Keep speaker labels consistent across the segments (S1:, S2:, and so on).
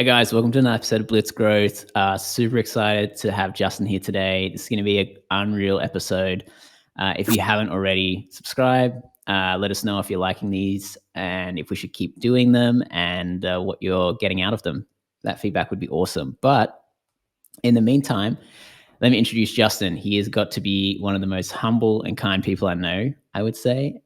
S1: Hey guys, welcome to another episode of Blitz Growth. Super excited to have Justin here today. This is going to be an unreal episode. If you haven't already, subscribe. Let us know if you're liking these and if we should keep doing them and what you're getting out of them. That feedback would be awesome. But in the meantime, let me introduce Justin. He has got to be one of the most humble and kind people I know, I would say.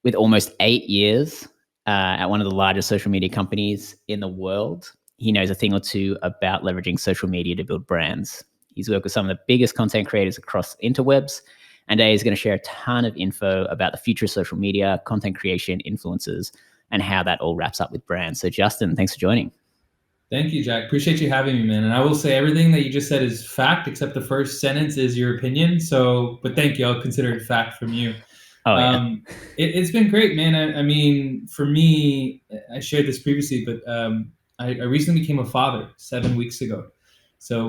S1: With almost 8 years at one of the largest social media companies in the world, he knows a thing or two about leveraging social media to build brands. He's worked with some of the biggest content creators across interwebs, and today he's going to share a ton of info about the future of social media, content creation, influencers, and how that all wraps up with brands. So Justin, thanks for joining.
S2: Thank you, Jack. Appreciate you having me, man. And I will say everything that you just said is fact, except the first sentence is your opinion. But thank you. I'll consider it fact from you.
S1: Oh, yeah.
S2: It's been great, man. I mean, for me, I shared this previously, but I recently became a father 7 weeks ago. So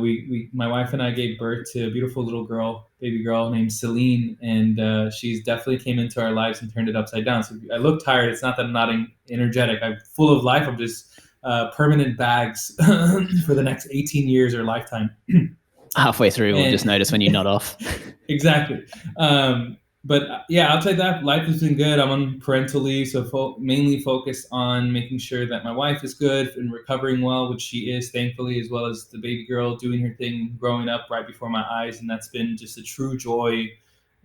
S2: my wife and I gave birth to a beautiful little girl, baby girl named Celine, and she's definitely came into our lives and turned it upside down. So I look tired. It's not that I'm not energetic. I'm full of life. I'm just permanent bags for the next 18 years or lifetime.
S1: Halfway through, we'll just notice when you're not off.
S2: Exactly. But yeah, outside that, life has been good. I'm on parental leave, so mainly focused on making sure that my wife is good and recovering well, which she is, thankfully, as well as the baby girl doing her thing, growing up right before my eyes. And that's been just a true joy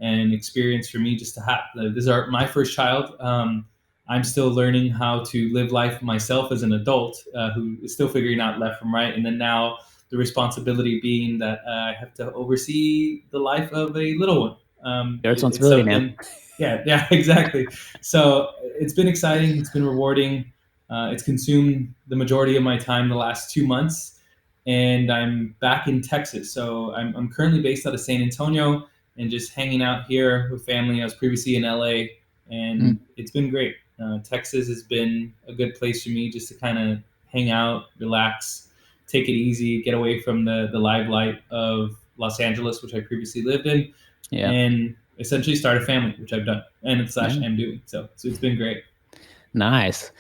S2: and experience for me just to have. This is my first child. I'm still learning how to live life myself as an adult who is still figuring out left from right. And then now the responsibility being that I have to oversee the life of a little one.
S1: Your responsibility now.
S2: Yeah, exactly. So it's been exciting. It's been rewarding. It's consumed the majority of my time the last 2 months. And I'm back in Texas. So I'm currently based out of San Antonio and just hanging out here with family. I was previously in LA, and it's been great. Texas has been a good place for me just to kind of hang out, relax, take it easy, get away from the limelight of Los Angeles, which I previously lived in, and essentially start a family, which I've done and am doing. So it's been great.
S1: Nice.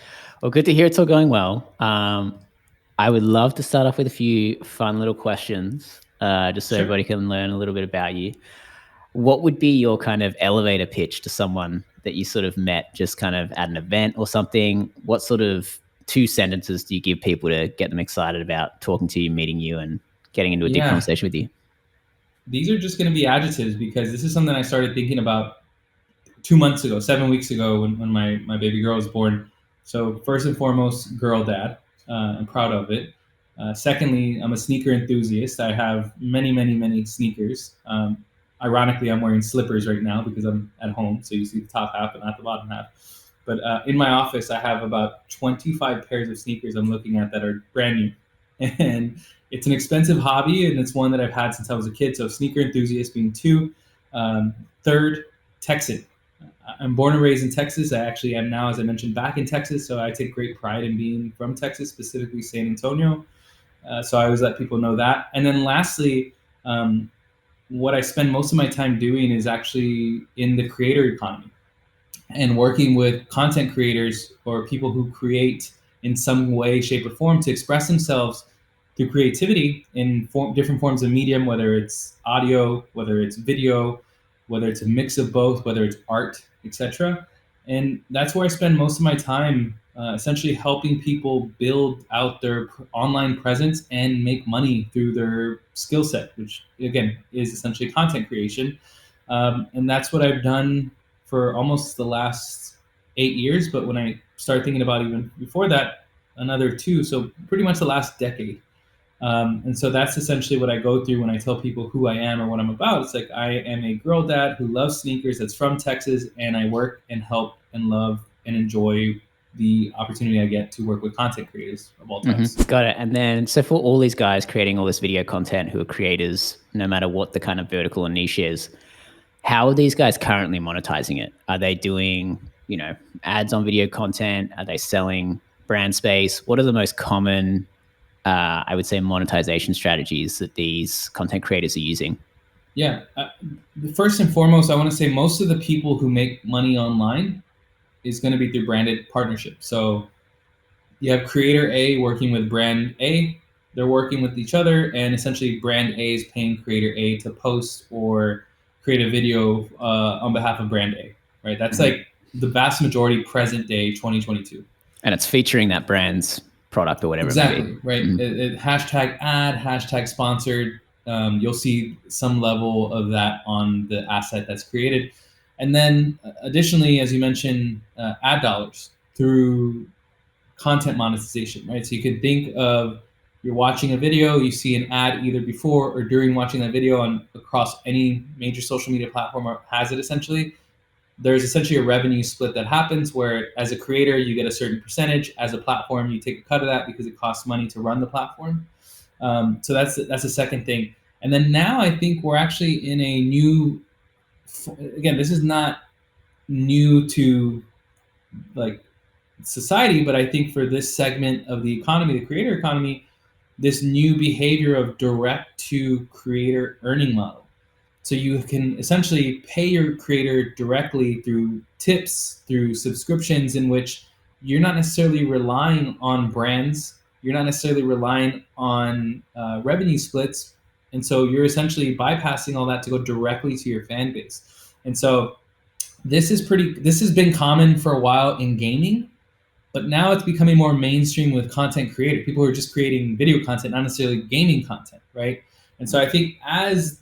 S1: Well, good to hear it's all going well. I would love to start off with a few fun little questions, just so everybody can learn a little bit about you. What would be your kind of elevator pitch to someone that you sort of met just kind of at an event or something? What sort of 2 sentences do you give people to get them excited about talking to you, meeting you, and getting into a deep conversation with you?
S2: These are just going to be adjectives because this is something I started thinking about 2 months ago, 7 weeks ago when my baby girl was born. So first and foremost, girl dad. I'm proud of it. Secondly, I'm a sneaker enthusiast. I have many, many, many sneakers. Ironically, I'm wearing slippers right now because I'm at home. So you see the top half and not the bottom half. But in my office, I have about 25 pairs of sneakers I'm looking at that are brand new. And it's an expensive hobby, and it's one that I've had since I was a kid. So sneaker enthusiast being 2. Third, Texan. I'm born and raised in Texas. I actually am now, as I mentioned, back in Texas. So I take great pride in being from Texas, specifically San Antonio. So I always let people know that. And then lastly, what I spend most of my time doing is actually in the creator economy and working with content creators or people who create in some way, shape, or form to express themselves through creativity in different forms of medium, whether it's audio, whether it's video, whether it's a mix of both, whether it's art, etc. And that's where I spend most of my time, essentially helping people build out their online presence and make money through their skill set, which again is essentially content creation. And that's what I've done for almost the last 8 years. But when I start thinking about even before that, another 2. So pretty much the last decade. And so that's essentially what I go through when I tell people who I am or what I'm about. It's like I am a girl dad who loves sneakers, that's from Texas, and I work and help and love and enjoy the opportunity I get to work with content creators of all types.
S1: Got it. And then, so for all these guys creating all this video content who are creators, no matter what the kind of vertical and niche is, how are these guys currently monetizing it? Are they doing, ads on video content? Are they selling brand space? What are the most common, I would say, monetization strategies that these content creators are using?
S2: Yeah. First and foremost, I want to say most of the people who make money online is going to be through branded partnership. So You have creator A working with brand A. They're working with each other, and essentially brand A is paying creator A to post or create a video on behalf of brand A, right? That's like the vast majority present day 2022.
S1: And it's featuring that brand's product or whatever
S2: Exactly,
S1: it may be.
S2: right? Hashtag ad, hashtag sponsored. You'll see some level of that on the asset that's created. And then additionally, as you mentioned, ad dollars through content monetization, right? So you could think of you're watching a video, you see an ad either before or during watching that video on across any major social media platform or has it essentially. There's essentially a revenue split that happens where as a creator, you get a certain percentage. As a platform, you take a cut of that because it costs money to run the platform. So that's the second thing. And then now I think we're actually in a new, again, this is not new to like society, but I think for this segment of the economy, the creator economy, this new behavior of direct to creator earning model. So you can essentially pay your creator directly through tips, through subscriptions, in which you're not necessarily relying on brands, you're not necessarily relying on revenue splits, and so you're essentially bypassing all that to go directly to your fan base. And so this has been common for a while in gaming, but now it's becoming more mainstream with content creators, people who are just creating video content, not necessarily gaming content, right? And so I think as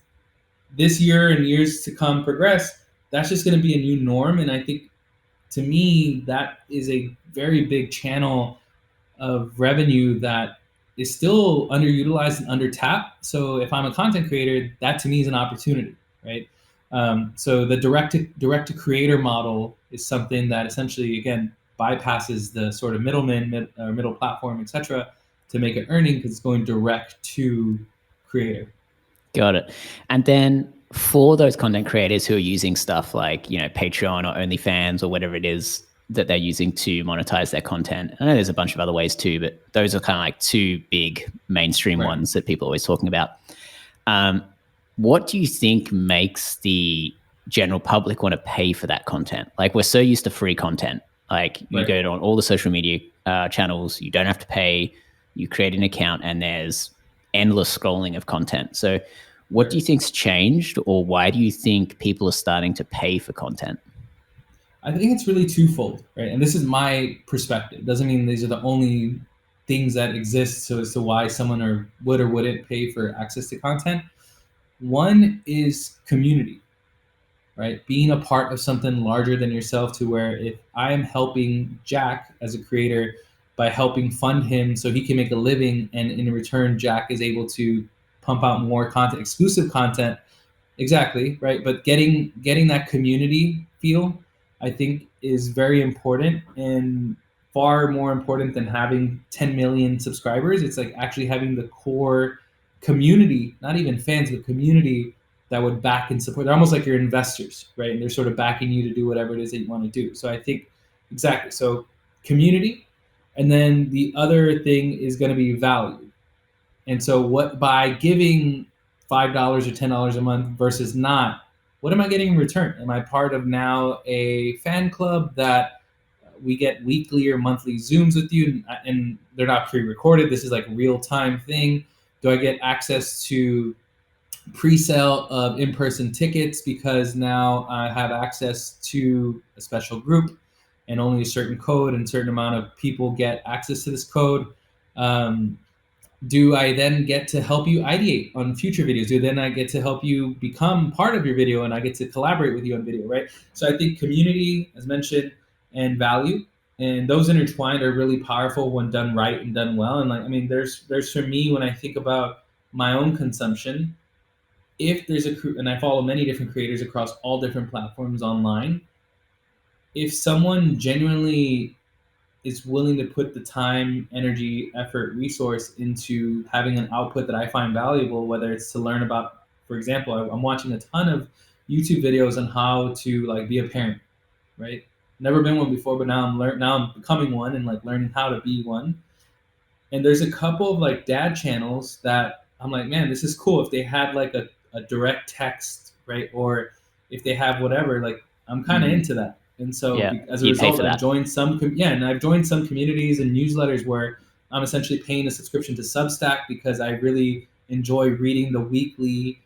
S2: this year and years to come progress, that's just going to be a new norm. And I think to me, that is a very big channel of revenue that is still underutilized and undertapped. So if I'm a content creator, that to me is an opportunity, right? So the direct to creator model is something that essentially, again, bypasses the sort of middleman, middle platform, etc., to make an earning because it's going direct to creator.
S1: Got it. And then for those content creators who are using stuff like, Patreon or OnlyFans or whatever it is that they're using to monetize their content, I know there's a bunch of other ways too, but those are kind of like two big mainstream ones that people are always talking about. What do you think makes the general public want to pay for that content? Like, we're so used to free content. Like, you go on all the social media channels, you don't have to pay, you create an account, and there's endless scrolling of content. So what do you think's changed, or why do you think people are starting to pay for content?
S2: I think it's really twofold, right? And this is my perspective. Doesn't mean these are the only things that exist. So as to why someone would or wouldn't pay for access to content. One is community, right? Being a part of something larger than yourself, to where if I am helping Jack as a creator by helping fund him so he can make a living, and in return, Jack is able to pump out more content, exclusive content. Exactly, right? But getting that community feel, I think, is very important, and far more important than having 10 million subscribers. It's like actually having the core community, not even fans, but community that would back and support. They're almost like your investors, right? And they're sort of backing you to do whatever it is that you want to do. So I think, exactly. So community. And then the other thing is going to be value. And so what, by giving $5 or $10 a month versus not, what am I getting in return? Am I part of now a fan club that we get weekly or monthly Zooms with you, and they're not pre-recorded? This is like real-time thing. Do I get access to pre-sale of in-person tickets because now I have access to a special group and only a certain code and certain amount of people get access to this code? Do I then get to help you ideate on future videos? Do then I get to help you become part of your video and I get to collaborate with you on video, right? So I think community, as mentioned, and value, and those intertwined are really powerful when done right and done well. And like, I mean, there's for me, when I think about my own consumption, if there's and I follow many different creators across all different platforms online, if someone genuinely is willing to put the time, energy, effort, resource into having an output that I find valuable, whether it's to learn about, for example, I'm watching a ton of YouTube videos on how to like be a parent, right? Never been one before, but now I'm becoming one and like learning how to be one. And there's a couple of like dad channels that I'm like, man, this is cool. If they had like a direct text, right? Or if they have whatever, like I'm kind of into that. And so
S1: Yeah.
S2: as a
S1: You pay
S2: result,
S1: for
S2: I've
S1: that.
S2: joined some communities and newsletters where I'm essentially paying a subscription to Substack because I really enjoy reading the weekly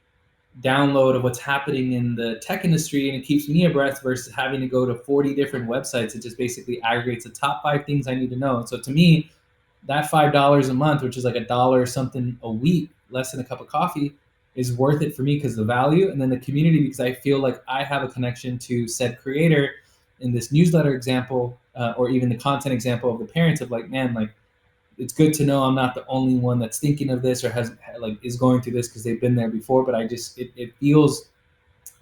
S2: download of what's happening in the tech industry, and it keeps me abreast versus having to go to 40 different websites. It just basically aggregates the top 5 things I need to know. And so to me, that $5 a month, which is like $1 or something a week, less than a cup of coffee, is worth it for me because the value, and then the community, because I feel like I have a connection to said creator in this newsletter example, or even the content example of the parents of like, man, like it's good to know I'm not the only one that's thinking of this or has like is going through this because they've been there before. But I just it feels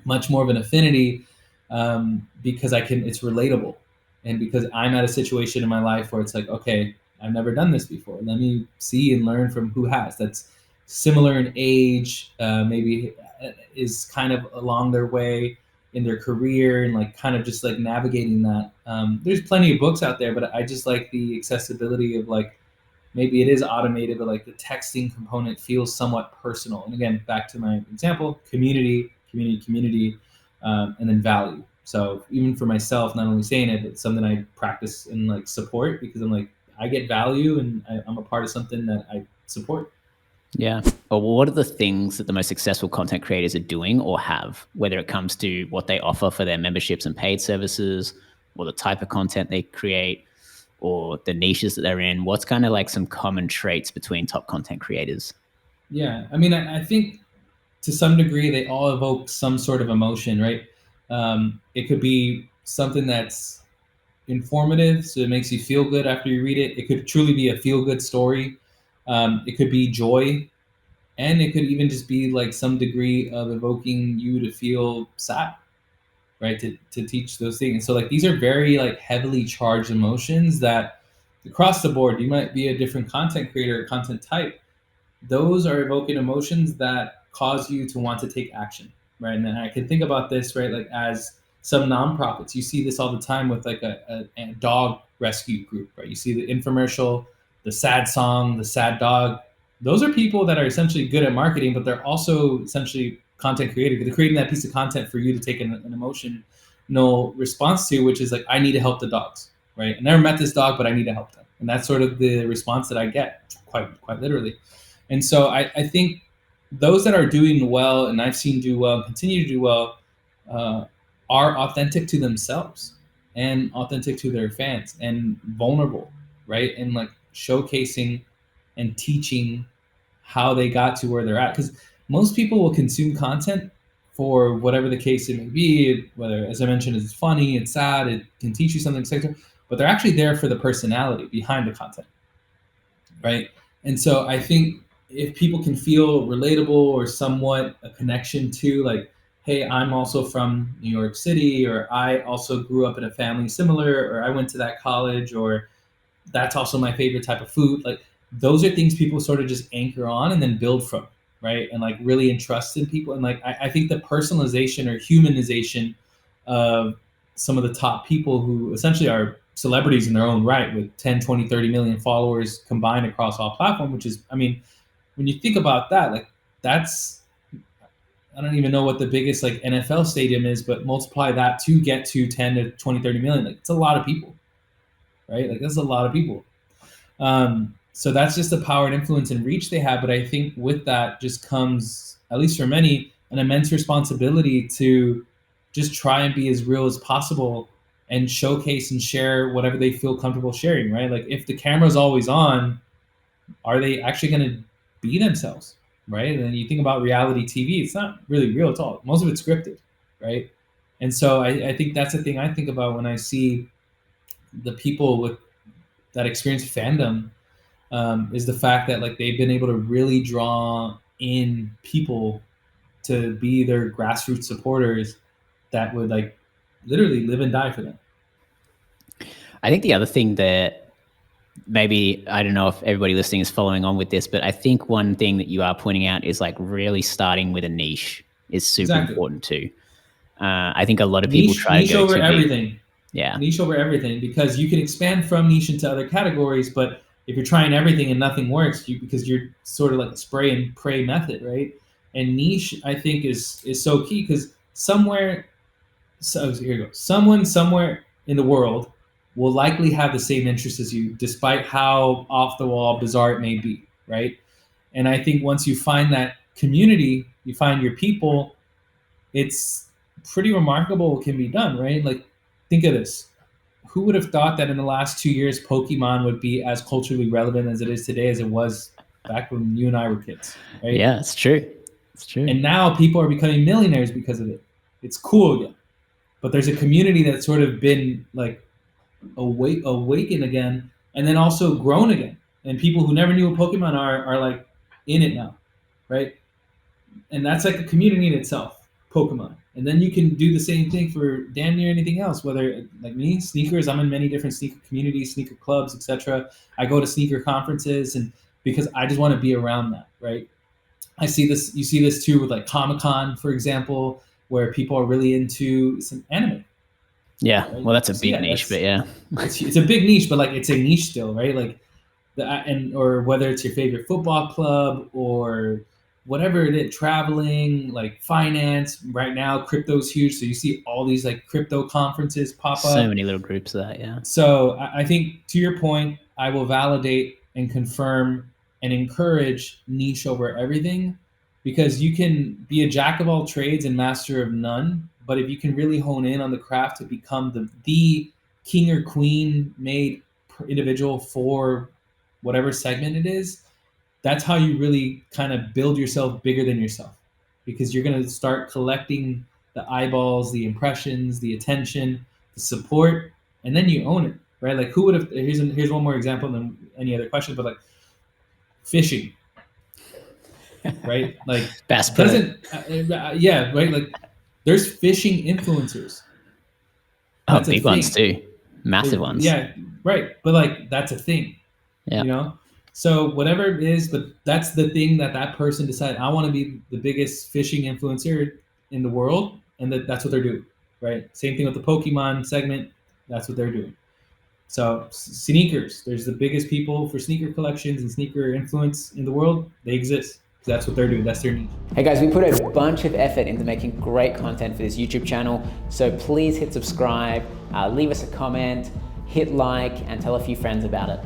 S2: much more of an affinity because it's relatable, and because I'm at a situation in my life where it's like, okay, I've never done this before. Let me see and learn from who has. That's similar in age, maybe is kind of along their way in their career and like kind of just like navigating that. There's plenty of books out there, but I just like the accessibility of like maybe it is automated, but like the texting component feels somewhat personal. And again, back to my example, community, and then value. So even for myself, not only saying it, but something I practice and like support because I'm like, I get value and I'm a part of something that I support.
S1: Yeah. Well, what are the things that the most successful content creators are doing or have, whether it comes to what they offer for their memberships and paid services, or the type of content they create, or the niches that they're in? What's kind of like some common traits between top content creators?
S2: Yeah. I mean, I think to some degree, they all evoke some sort of emotion, right? It could be something that's informative, so it makes you feel good after you read it. It could truly be a feel good story. It could be joy, and it could even just be like some degree of evoking you to feel sad, right? To teach those things. And so like these are very like heavily charged emotions that across the board, you might be a different content creator or content type. Those are evoking emotions that cause you to want to take action, right? And then I can think about this, right? Like as some nonprofits, you see this all the time with like a dog rescue group, right? You see the infomercial, the sad song, the sad dog. Those are people that are essentially good at marketing, but they're also essentially content creators. They're creating that piece of content for you to take an emotional response to, which is like, I need to help the dogs, right? I never met this dog, but I need to help them. And that's sort of the response that I get, quite literally. And so I think those that are doing well, and I've seen do well and continue to do well, are authentic to themselves and authentic to their fans and vulnerable, right? And like showcasing and teaching how they got to where they're at. Because most people will consume content for whatever the case it may be, whether, as I mentioned, it's funny, it's sad, it can teach you something, etc. But they're actually there for the personality behind the content, right? And so I think if people can feel relatable or somewhat a connection to like, hey, I'm also from New York City, or I also grew up in a family similar, or I went to that college, or that's also my favorite type of food. Like those are things people sort of just anchor on and then build from, right? And like really entrust in people. And like I think the personalization or humanization of some of the top people who essentially are celebrities in their own right with 10, 20, 30 million followers combined across all platforms, which is, I mean, when you think about that, like that's, I don't even know what the biggest like NFL stadium is, but multiply that to get to 10 to 20, 30 million. Like it's a lot of people, right? Like that's a lot of people. So that's just the power and influence and reach they have. But I think with that just comes, at least for many, an immense responsibility to just try and be as real as possible and showcase and share whatever they feel comfortable sharing, right? Like if the camera's always on, are they actually going to be themselves, right? And then you think about reality TV, it's not really real at all. Most of it's scripted, right? And so I think that's the thing I think about when I see the people with that experience fandom, is the fact that like they've been able to really draw in people to be their grassroots supporters that would like literally live and die for them.
S1: I think the other thing that maybe, I don't know if everybody listening is following on with this, but I think one thing that you are pointing out is like really starting with a niche is super important too. I think a lot of people try to go
S2: over
S1: too
S2: everything.
S1: Big. Yeah.
S2: Niche over everything, because you can expand from niche into other categories, but if you're trying everything and nothing works, because you're sort of like a spray and pray method, right? And niche, I think, is so key, because somewhere So here you go. Someone somewhere in the world will likely have the same interests as you, despite how off the wall, bizarre it may be, right? And I think once you find that community, you find your people, it's pretty remarkable what can be done, right? Like, think of this. Who would have thought that in the last 2 years, Pokemon would be as culturally relevant as it is today as it was back when you and I were kids, right?
S1: Yeah, it's true. It's true.
S2: And now people are becoming millionaires because of it. It's cool again. But there's a community that's sort of been like awakened again, and then also grown again. And people who never knew what Pokemon are like in it now, right? And that's like a community in itself, Pokemon. And then you can do the same thing for damn near anything else, whether like me, sneakers, I'm in many different sneaker communities, sneaker clubs, etc. I go to sneaker conferences, and because I just want to be around that, right? I see this, you see this too with like Comic-Con, for example, where people are really into some anime.
S1: Yeah,
S2: right?
S1: well, that's a big niche, but yeah.
S2: It's a big niche, but like it's a niche still, right? Like or whether it's your favorite football club or whatever it is, traveling, like finance. Right now, crypto's huge, so you see all these like crypto conferences pop up.
S1: So many little groups of that, yeah.
S2: So I think, to your point, I will validate and confirm and encourage niche over everything, because you can be a jack of all trades and master of none. But if you can really hone in on the craft to become the king or queen made individual for whatever segment it is, that's how you really kind of build yourself bigger than yourself, because you're going to start collecting the eyeballs, the impressions, the attention, the support, and then you own it, right? Like, who would have, here's one more example than any other question, but like fishing, right? Like
S1: Bass Pro.
S2: Yeah, right? Like there's fishing influencers.
S1: That's big ones too. Massive ones.
S2: Yeah, right. But like, that's a thing,
S1: yeah.
S2: You know? So whatever it is, but that's the thing that person decided, I want to be the biggest fishing influencer in the world. And that's what they're doing, right? Same thing with the Pokemon segment. That's what they're doing. So sneakers, there's the biggest people for sneaker collections and sneaker influence in the world. They exist. That's what they're doing. That's their niche.
S1: Hey guys, we put a bunch of effort into making great content for this YouTube channel. So please hit subscribe, leave us a comment, hit like, and tell a few friends about it.